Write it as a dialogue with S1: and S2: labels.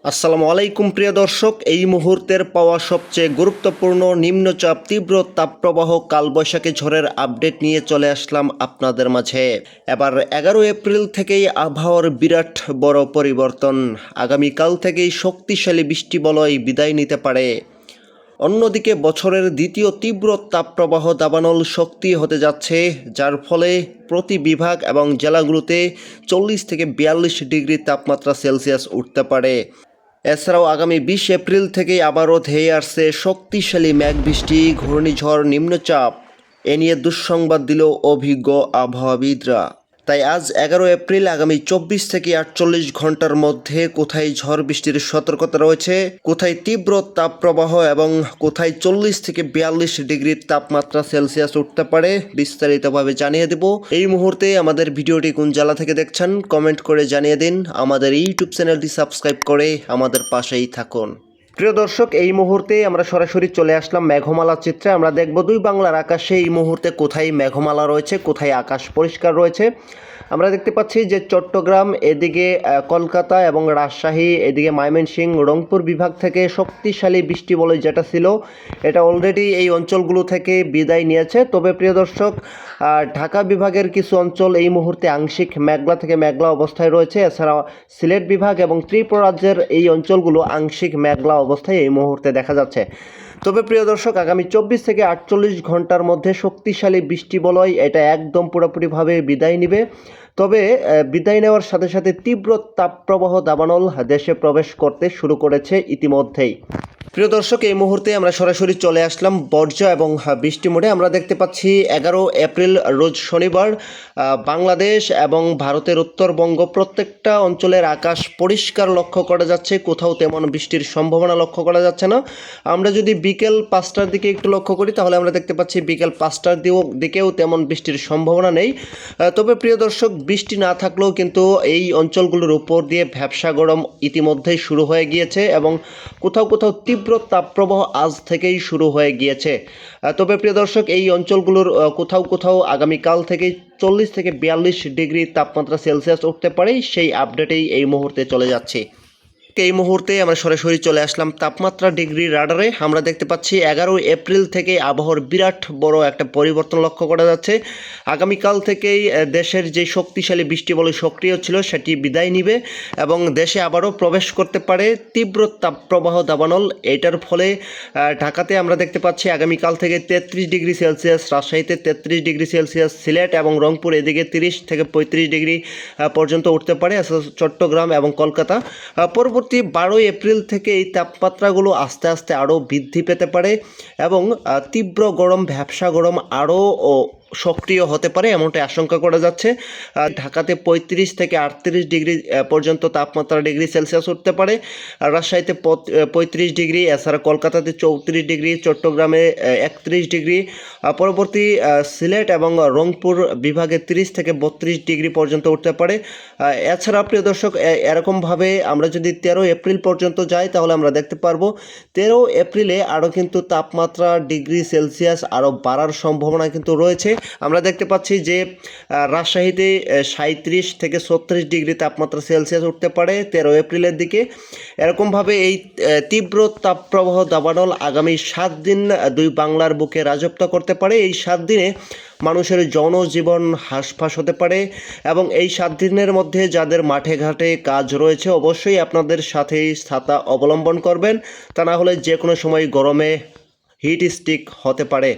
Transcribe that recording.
S1: আসসালামু আলাইকুম প্রিয় দর্শক, এই মুহূর্তের পাওয়া সবচেয়ে গুরুত্বপূর্ণ নিম্নচাপ তীব্র তাপপ্রবাহ কালবৈশাখী ঝড়ের আপডেট নিয়ে চলে আসলাম আপনাদের মাঝে। এবার 11 এপ্রিল থেকেই আবহাওয়ার বিরাট বড় পরিবর্তন। আগামীকাল থেকেই শক্তিশালী বৃষ্টি বলয় বিদায় নিতে পারে। অন্যদিকে বছরের দ্বিতীয় তীব্র তাপপ্রবাহ দাবানল শক্তি হতে যাচ্ছে, যার ফলে প্রতি বিভাগ এবং জেলাগুলোতে 40 থেকে 42 ডিগ্রি তাপমাত্রা সেলসিয়াস উঠতে পারে। এছাড়াও আগামী 20 এপ্রিল থেকেই আবারও ধেয়ে আসছে শক্তিশালী মেঘবৃষ্টি, ঘূর্ণিঝড়, নিম্নচাপ। এ নিয়ে দুঃসংবাদ দিল অভিজ্ঞ আবহাওয়াবিদরা। তাই আজ 11 এপ্রিল আগামী 24 থেকে 48 ঘন্টার মধ্যে কোথায় ঝড় বৃষ্টির সতর্কতা রয়েছে, কোথায় তীব্র তাপপ্রবাহ এবং কোথায় 40 থেকে 42 ডিগ্রি তাপমাত্রা সেলসিয়াস উঠতে পারে বিস্তারিতভাবে জানিয়ে দেব। এই মুহূর্তে আমাদের ভিডিওটি কোন জেলা থেকে দেখছেন কমেন্ট করে জানিয়ে দিন। আমাদের ইউটিউব চ্যানেলটি সাবস্ক্রাইব করে আমাদের পাশেই থাকুন। প্রিয় দর্শক, এই মুহূর্তে আমরা সরাসরি চলে আসলাম মেঘমালা চিত্রে। আমরা দেখব দুই বাংলার আকাশে এই মুহূর্তে কোথায় মেঘমালা রয়েছে, কোথায় আকাশ পরিষ্কার রয়েছে। আমরা দেখতে পাচ্ছি যে চট্টগ্রাম, এদিকে কলকাতা এবং রাজশাহী, এদিকে ময়মনসিংহ, রংপুর বিভাগ থেকে শক্তিশালী বৃষ্টি বলয় যেটা ছিল এটা অলরেডি এই অঞ্চলগুলো থেকে বিদায় নিয়েছে। তবে প্রিয় দর্শক, ঢাকা বিভাগের কিছু অঞ্চল এই মুহূর্তে আংশিক মেঘলা থেকে মেঘলা অবস্থায় রয়েছে। এছাড়াও সিলেট বিভাগ এবং ত্রিপুরা রাজ্যের এই অঞ্চলগুলো আংশিক মেঘলা অবস্থায় এই মুহূর্তে দেখা যাচ্ছে। তবে প্রিয় দর্শক, আগামী 24 থেকে 48 ঘন্টার মধ্যে শক্তিশালী বৃষ্টি বলয় এটা একদম পুরোপুরিভাবে বিদায় নিবে। তবে বিদায় নেওয়ার সাথে সাথে তীব্র তাপপ্রবাহ দাবানল দেশে প্রবেশ করতে শুরু করেছে ইতিমধ্যেই। প্রিয় দর্শক, এই মুহূর্তে আমরা সরাসরি চলে আসলাম বর্জ্য এবং বৃষ্টি মোডে। আমরা দেখতে পাচ্ছি 11 এপ্রিল রোজ শনিবার বাংলাদেশ এবং ভারতের উত্তরবঙ্গ প্রত্যেকটা অঞ্চলের আকাশ পরিষ্কার লক্ষ্য করা যাচ্ছে, কোথাও তেমন বৃষ্টির সম্ভাবনা লক্ষ্য করা যাচ্ছে না। আমরা যদি বিকেল 5টার দিকে একটু লক্ষ্য করি তাহলে আমরা দেখতে পাচ্ছি বিকেল 5টার দিকেও তেমন বৃষ্টির সম্ভাবনা নেই। তবে প্রিয় দর্শক, বৃষ্টি না থাকলেও কিন্তু এই অঞ্চলগুলোর উপর দিয়ে ভ্যাপসা গরম ইতিমধ্যেই শুরু হয়ে গিয়েছে এবং কোথাও কোথাও তীব্র তাপপ্রবাহ আজ থেকেই শুরু হয়ে গিয়েছে। তবে প্রিয় দর্শক, এই অঞ্চলগুলোর কোথাও কোথাও আগামীকাল থেকেই 40 থেকে 42 ডিগ্রি তাপমাত্রা সেলসিয়াস উঠতে পারে, সেই আপডেটেই এই মুহূর্তে চলে যাচ্ছে। এই মুহূর্তে আমরা সরাসরি চলে আসলাম তাপমাত্রা ডিগ্রি রাডারে। আমরা দেখতে পাচ্ছি 11 এপ্রিল থেকে আবহাওয়ার বিরাট বড় একটা পরিবর্তন লক্ষ্য করা যাচ্ছে। আগামীকাল থেকেই দেশের যে শক্তিশালী বৃষ্টি বলয় সক্রিয় ছিল সেটি বিদায় নিবে এবং দেশে আবারও প্রবেশ করতে পারে তীব্র তাপপ্রবাহ দাবানল। এটার ফলে ঢাকাতে আমরা দেখতে পাচ্ছি আগামীকাল থেকে 33 ডিগ্রি সেলসিয়াস, রাজশাহীতে 33 ডিগ্রি সেলসিয়াস, সিলেট এবং রংপুর এদিকে 30 থেকে 35 ডিগ্রি পর্যন্ত উঠতে পারে, চট্টগ্রাম এবং কলকাতা। পরবর্তী 12 এপ্রিল থেকে এই তাপমাত্রাগুলো আস্তে আস্তে আরও বৃদ্ধি পেতে পারে এবং তীব্র গরম, ভ্যাপসা গরম আরও সক্রিয় হতে পারে এমনটাই আশঙ্কা করা যাচ্ছে। ঢাকাতে 35 থেকে 38 ডিগ্রি পর্যন্ত তাপমাত্রা ডিগ্রি সেলসিয়াস উঠতে পারে, রাজশাহীতে 35 ডিগ্রি, এছাড়া কলকাতাতে 34 ডিগ্রি, চট্টগ্রামে 31 ডিগ্রি, পরবর্তী সিলেট এবং রংপুর বিভাগে 30 থেকে 32 ডিগ্রি পর্যন্ত উঠতে পারে। এছাড়া প্রিয় দর্শক, এরকমভাবে আমরা যদি 13 এপ্রিল পর্যন্ত যাই তাহলে আমরা দেখতে পারবো 13 এপ্রিলে আরও কিন্তু তাপমাত্রা ডিগ্রি সেলসিয়াস আরও বাড়ার সম্ভাবনা কিন্তু রয়েছে। আমরা দেখতে পাচ্ছি যে রাজশাহীতে 37 থেকে 36 ডিগ্রি তাপমাত্রা সেলসিয়াস উঠতে পারে 13 এপ্রিলের দিকে। এরকমভাবে এই তীব্র তাপপ্রবাহ দাবানল আগামী 7 দিন দুই বাংলার বুকে রাজত্ব করতে পারে। এই 7 দিনে মানুষের জনজীবন হাঁসফাঁস হতে পারে এবং এই 7 দিনের মধ্যে যাদের মাঠে ঘাটে কাজ রয়েছে অবশ্যই আপনাদের সাথে ছাতা অবলম্বন করবেন, তা না হলে যে কোনো সময় গরমে হিট স্ট্রোক হতে পারে।